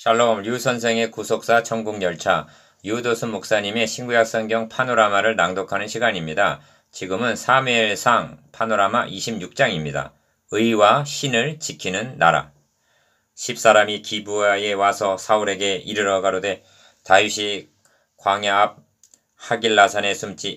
샬롬 류 선생의 구속사 천국열차 유도순 목사님의 신구약 성경 파노라마를 낭독하는 시간입니다. 지금은 사무엘상 파노라마 26장입니다. 의와 신을 지키는 나라. 10사람이 기브아에 와서 사울에게 이르러 가로되 다윗이 광야 앞 하길라산에 숨지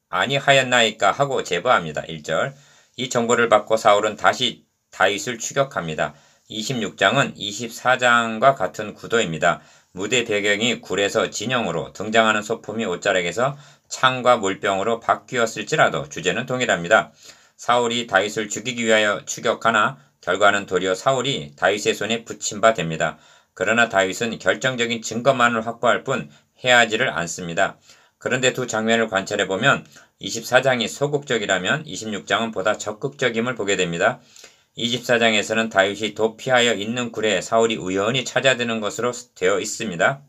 아니하였나이까 하고 제보합니다. 1절. 이 정보를 받고 사울은 다시 다윗을 추격합니다. 26장은 24장과 같은 구도입니다. 무대 배경이 굴에서 진영으로, 등장하는 소품이 옷자락에서 창과 물병으로 바뀌었을지라도 주제는 동일합니다. 사울이 다윗을 죽이기 위하여 추격하나 결과는 도리어 사울이 다윗의 손에 붙임 바 됩니다. 그러나 다윗은 결정적인 증거만을 확보할 뿐 해하지를 않습니다. 그런데 두 장면을 관찰해보면 24장이 소극적이라면 26장은 보다 적극적임을 보게 됩니다. 24장에서는 다윗이 도피하여 있는 굴에 사울이 우연히 찾아드는 것으로 되어 있습니다.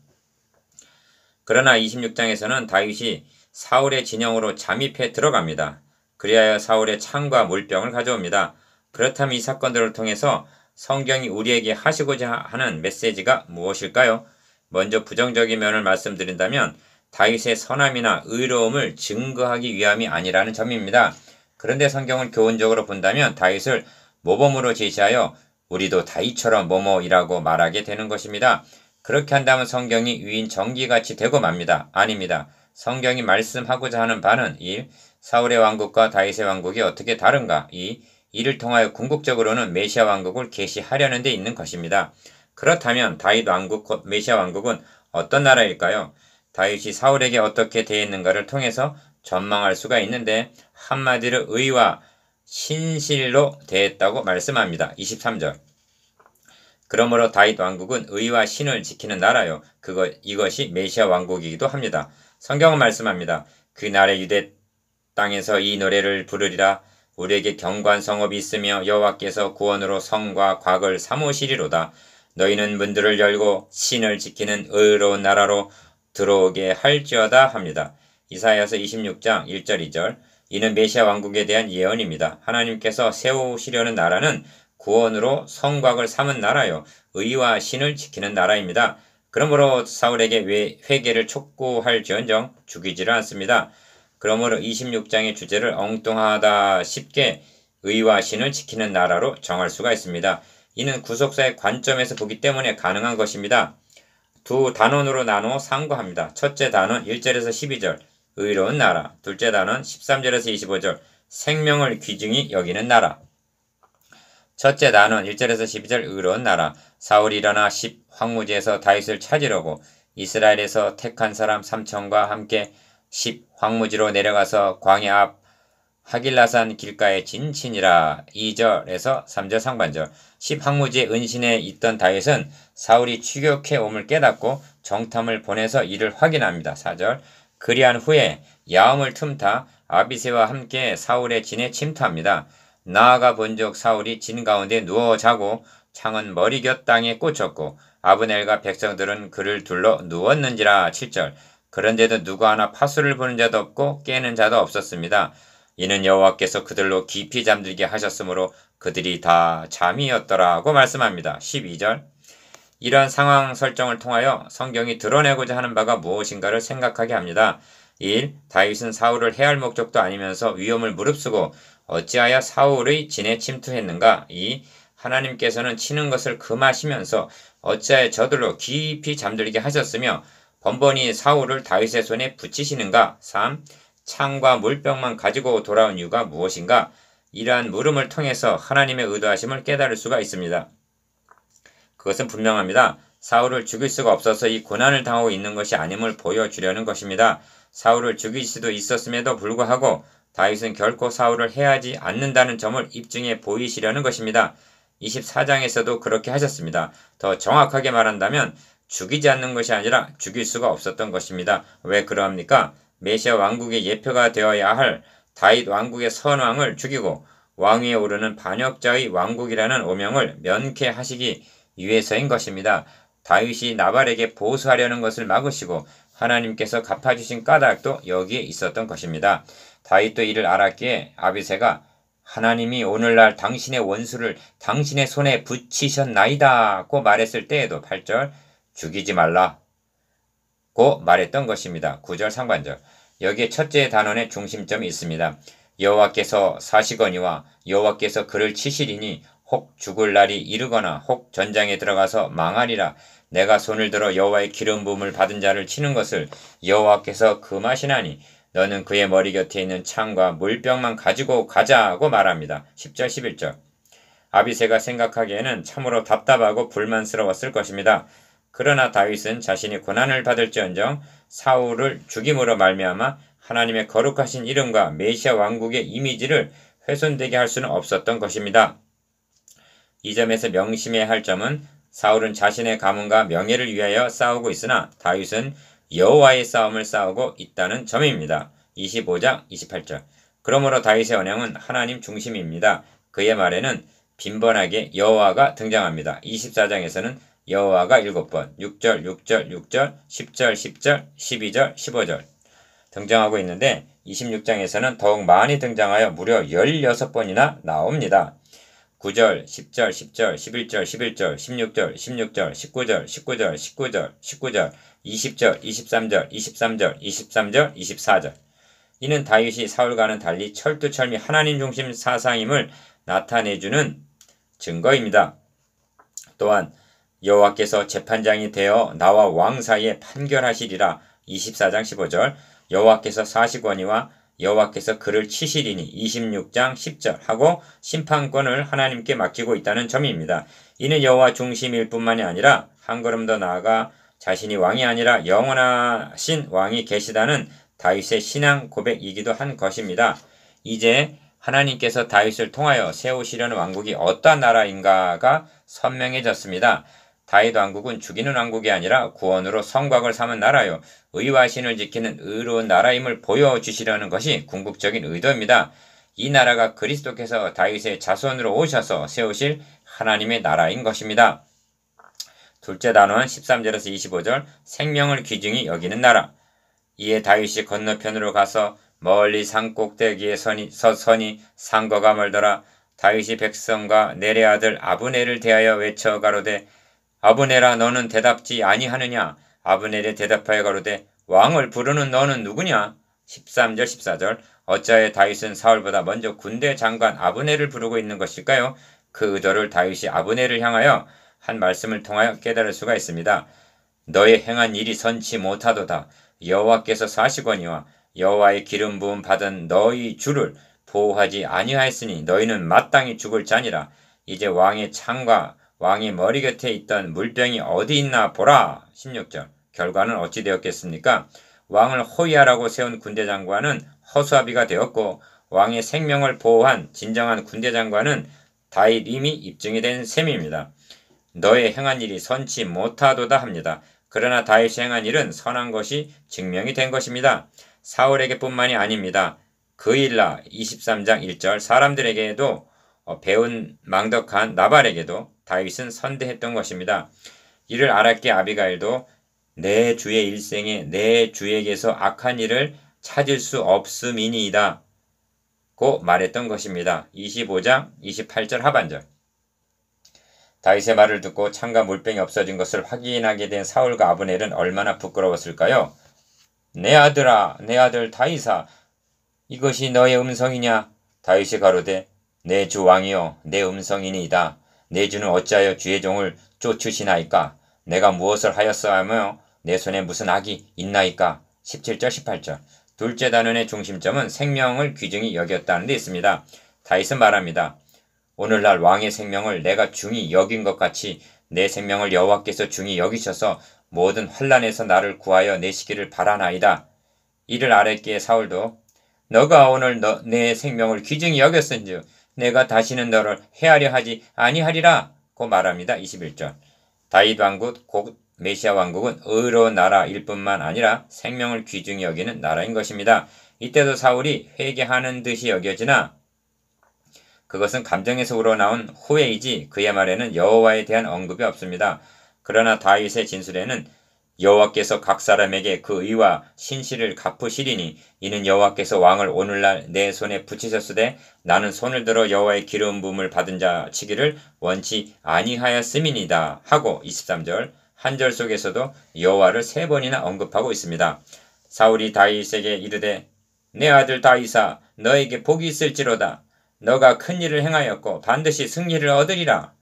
그러나 26장에서는 다윗이 사울의 진영으로 잠입해 들어갑니다. 그리하여 사울의 창과 물병을 가져옵니다. 그렇다면 이 사건들을 통해서 성경이 우리에게 하시고자 하는 메시지가 무엇일까요? 먼저 부정적인 면을 말씀드린다면 다윗의 선함이나 의로움을 증거하기 위함이 아니라는 점입니다. 그런데 성경을 교훈적으로 본다면 다윗을 모범으로 제시하여 우리도 다윗처럼 뭐뭐이라고 말하게 되는 것입니다. 그렇게 한다면 성경이 위인 정기같이 되고 맙니다. 아닙니다. 성경이 말씀하고자 하는 바는 1. 사울의 왕국과 다윗의 왕국이 어떻게 다른가? 2. 이를 통하여 궁극적으로는 메시아 왕국을 계시하려는 데 있는 것입니다. 그렇다면 다윗 왕국 곧 메시아 왕국은 어떤 나라일까요? 다윗이 사울에게 어떻게 대했는가를 통해서 전망할 수가 있는데 한마디로 의와 신실로 대했다고 말씀합니다. 23절. 그러므로 다윗 왕국은 의와 신을 지키는 나라요. 이것이 메시아 왕국이기도 합니다. 성경은 말씀합니다. 그 날에 유대 땅에서 이 노래를 부르리라. 우리에게 견고한 성읍이 있으며 여호와께서 구원으로 성과 곽을 삼으시리로다. 너희는 문들을 열고 신을 지키는 의로운 나라로 들어오게 할지어다 합니다. 이사야서 26장 1절 2절. 이는 메시아 왕국에 대한 예언입니다. 하나님께서 세우시려는 나라는 구원으로 성곽을 삼은 나라요. 의와 신을 지키는 나라입니다. 그러므로 사울에게 회개를 촉구할지언정 죽이지를 않습니다. 그러므로 26장의 주제를 엉뚱하다 싶게 의와 신을 지키는 나라로 정할 수가 있습니다. 이는 구속사의 관점에서 보기 때문에 가능한 것입니다. 두 단원으로 나누어 상고합니다. 첫째 단원 1절에서 12절 의로운 나라, 둘째 단원 13절에서 25절 생명을 귀중히 여기는 나라. 첫째 단원 1절에서 12절 의로운 나라. 사울이 일어나 10 황무지에서 다윗을 찾으려고 이스라엘에서 택한 사람 3천과 함께 10 황무지로 내려가서 광야 앞 하길라산 길가에 진친이라. 2절에서 3절 상반절. 10 황무지의 은신에 있던 다윗은 사울이 추격해 옴을 깨닫고 정탐을 보내서 이를 확인합니다. 4절. 그리한 후에 야음을 틈타 아비새와 함께 사울의 진에 침투합니다. 나아가 본즉 사울이 진 가운데 누워 자고 창은 머리곁 땅에 꽂혔고 아브넬과 백성들은 그를 둘러 누웠는지라. 7절. 그런데도 누구 하나 파수를 보는 자도 없고 깨는 자도 없었습니다. 이는 여호와께서 그들로 깊이 잠들게 하셨으므로 그들이 다 잠이었더라고 말씀합니다. 12절. 이러한 상황 설정을 통하여 성경이 드러내고자 하는 바가 무엇인가를 생각하게 합니다. 1. 다윗은 사울을 해할 목적도 아니면서 위험을 무릅쓰고 어찌하여 사울의 진에 침투했는가? 2. 하나님께서는 치는 것을 금하시면서 어찌하여 저들로 깊이 잠들게 하셨으며 번번이 사울을 다윗의 손에 붙이시는가? 3. 창과 물병만 가지고 돌아온 이유가 무엇인가? 이러한 물음을 통해서 하나님의 의도하심을 깨달을 수가 있습니다. 그것은 분명합니다. 사울을 죽일 수가 없어서 이 고난을 당하고 있는 것이 아님을 보여주려는 것입니다. 사울을 죽일 수도 있었음에도 불구하고 다윗은 결코 사울을 해하지 않는다는 점을 입증해 보이시려는 것입니다. 24장에서도 그렇게 하셨습니다. 더 정확하게 말한다면 죽이지 않는 것이 아니라 죽일 수가 없었던 것입니다. 왜 그러합니까? 메시아 왕국의 예표가 되어야 할 다윗 왕국의 선왕을 죽이고 왕위에 오르는 반역자의 왕국이라는 오명을 면케하시기 위해서인 것입니다. 다윗이 나발에게 보수하려는 것을 막으시고 하나님께서 갚아주신 까닭도 여기에 있었던 것입니다. 다윗도 이를 알았기에 아비새가 하나님이 오늘날 당신의 원수를 당신의 손에 붙이셨나이다 고 말했을 때에도 8절 죽이지 말라 고 말했던 것입니다. 9절 상반절. 여기에 첫째 단원의 중심점이 있습니다. 여호와께서 사시거니와 여호와께서 그를 치시리니 혹 죽을 날이 이르거나 혹 전장에 들어가서 망하리라. 내가 손을 들어 여호와의 기름 부음을 받은 자를 치는 것을 여호와께서 금하시나니 너는 그의 머리 곁에 있는 창과 물병만 가지고 가자고 말합니다. 10절 11절. 아비새가 생각하기에는 참으로 답답하고 불만스러웠을 것입니다. 그러나 다윗은 자신이 고난을 받을지언정 사울을 죽임으로 말미암아 하나님의 거룩하신 이름과 메시아 왕국의 이미지를 훼손되게 할 수는 없었던 것입니다. 이 점에서 명심해야 할 점은 사울은 자신의 가문과 명예를 위하여 싸우고 있으나 다윗은 여호와의 싸움을 싸우고 있다는 점입니다. 25장 28절. 그러므로 다윗의 언양은 하나님 중심입니다. 그의 말에는 빈번하게 여호와가 등장합니다. 24장에서는 여호와가 7번, 6절, 6절, 6절, 10절, 10절, 12절, 15절 등장하고 있는데 26장에서는 더욱 많이 등장하여 무려 16번이나 나옵니다. 9절, 10절, 10절, 11절, 11절, 16절, 16절, 19절, 19절, 19절, 19절, 20절, 23절, 23절, 23절, 24절. 이는 다윗이 사울과는 달리 철두철미 하나님 중심 사상임을 나타내주는 증거입니다. 또한 여호와께서 재판장이 되어 나와 왕 사이에 판결하시리라. 24장 15절. 여호와께서 사시거니와 여호와께서 그를 치시리니 26장 10절 하고 심판권을 하나님께 맡기고 있다는 점입니다. 이는 여호와 중심일 뿐만이 아니라 한 걸음 더 나아가 자신이 왕이 아니라 영원하신 왕이 계시다는 다윗의 신앙 고백이기도 한 것입니다. 이제 하나님께서 다윗을 통하여 세우시려는 왕국이 어떠한 나라인가가 선명해졌습니다. 다윗 왕국은 죽이는 왕국이 아니라 구원으로 성곽을 삼은 나라요 의와 신을 지키는 의로운 나라임을 보여주시려는 것이 궁극적인 의도입니다. 이 나라가 그리스도께서 다윗의 자손으로 오셔서 세우실 하나님의 나라인 것입니다. 둘째 단원 13절에서 25절 생명을 귀중히 여기는 나라. 이에 다윗이 건너편으로 가서 멀리 산 꼭대기에 서니 상거가 멀더라. 다윗이 백성과 넬의 아들 아브넬을 대하여 외쳐 가로되 아브넬아 너는 대답지 아니하느냐. 아브넬이 대답하여 가로되 왕을 부르는 너는 누구냐. 13절 14절. 어찌하여 다윗은 사울보다 먼저 군대 장관 아브넬을 부르고 있는 것일까요? 그 의도를 다윗이 아브넬을 향하여 한 말씀을 통하여 깨달을 수가 있습니다. 너의 행한 일이 선치 못하도다. 여호와께서 사시거니와 여호와의 기름 부음 받은 너희 주를 보호하지 아니하였으니 너희는 마땅히 죽을 자니라. 이제 왕의 창과 왕의 머리 곁에 있던 물병이 어디 있나 보라. 16절. 결과는 어찌 되었겠습니까? 왕을 호위하라고 세운 군대 장관은 허수아비가 되었고 왕의 생명을 보호한 진정한 군대 장관은 다윗 이미 입증이 된 셈입니다. 너의 행한 일이 선치 못하도다 합니다. 그러나 다윗이 행한 일은 선한 것이 증명이 된 것입니다. 사울에게뿐만이 아닙니다. 그 일라 23장 1절 사람들에게도 배운 망덕한 나발에게도 다윗은 선대했던 것입니다. 이를 알았기에 아비가일도 내 주의 일생에 내 주에게서 악한 일을 찾을 수 없음이니이다 고 말했던 것입니다. 25장 28절 하반절. 다윗의 말을 듣고 창과 물병이 없어진 것을 확인하게 된 사울과 아브넬은 얼마나 부끄러웠을까요? 내 아들아, 내 아들 다윗아, 이것이 너의 음성이냐? 다윗이 가로되 내 주 왕이여, 내 음성이니이다. 내 주는 어찌하여 주의 종을 쫓으시나이까? 내가 무엇을 하였사하며 내 손에 무슨 악이 있나이까? 17절 18절. 둘째 단원의 중심점은 생명을 귀중히 여겼다는 데 있습니다. 다윗은 말합니다. 오늘날 왕의 생명을 내가 중히 여긴 것 같이 내 생명을 여호와께서 중히 여기셔서 모든 환난에서 나를 구하여 내시기를 바라나이다. 이를 알았기에 사울도 너가 오늘 내 생명을 귀중히 여겼은즉 내가 다시는 너를 해하려 하지 아니하리라 고 말합니다. 21절. 다윗 왕국 곧 메시아 왕국은 의로운 나라일 뿐만 아니라 생명을 귀중히 여기는 나라인 것입니다. 이때도 사울이 회개하는 듯이 여겨지나 그것은 감정에서 우러나온 후회이지 그의 말에는 여호와에 대한 언급이 없습니다. 그러나 다윗의 진술에는 여호와께서 각 사람에게 그 의와 신실을 갚으시리니 이는 여호와께서 왕을 오늘날 내 손에 붙이셨으되 나는 손을 들어 여호와의 기름 부음을 받은 자 치기를 원치 아니하였음이니이다 하고 23절 한 절 속에서도 여호와를 3번이나 언급하고 있습니다. 사울이 다윗에게 이르되 내 아들 다윗아 너에게 복이 있을지로다. 너가 큰 일을 행하였고 반드시 승리를 얻으리라.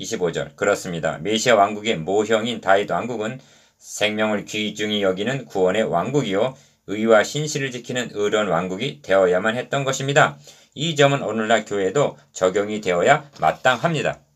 25절 그렇습니다. 메시아 왕국의 모형인 다윗 왕국은 생명을 귀중히 여기는 구원의 왕국이요 의와 신실을 지키는 의로운 왕국이 되어야만 했던 것입니다. 이 점은 오늘날 교회도 적용이 되어야 마땅합니다.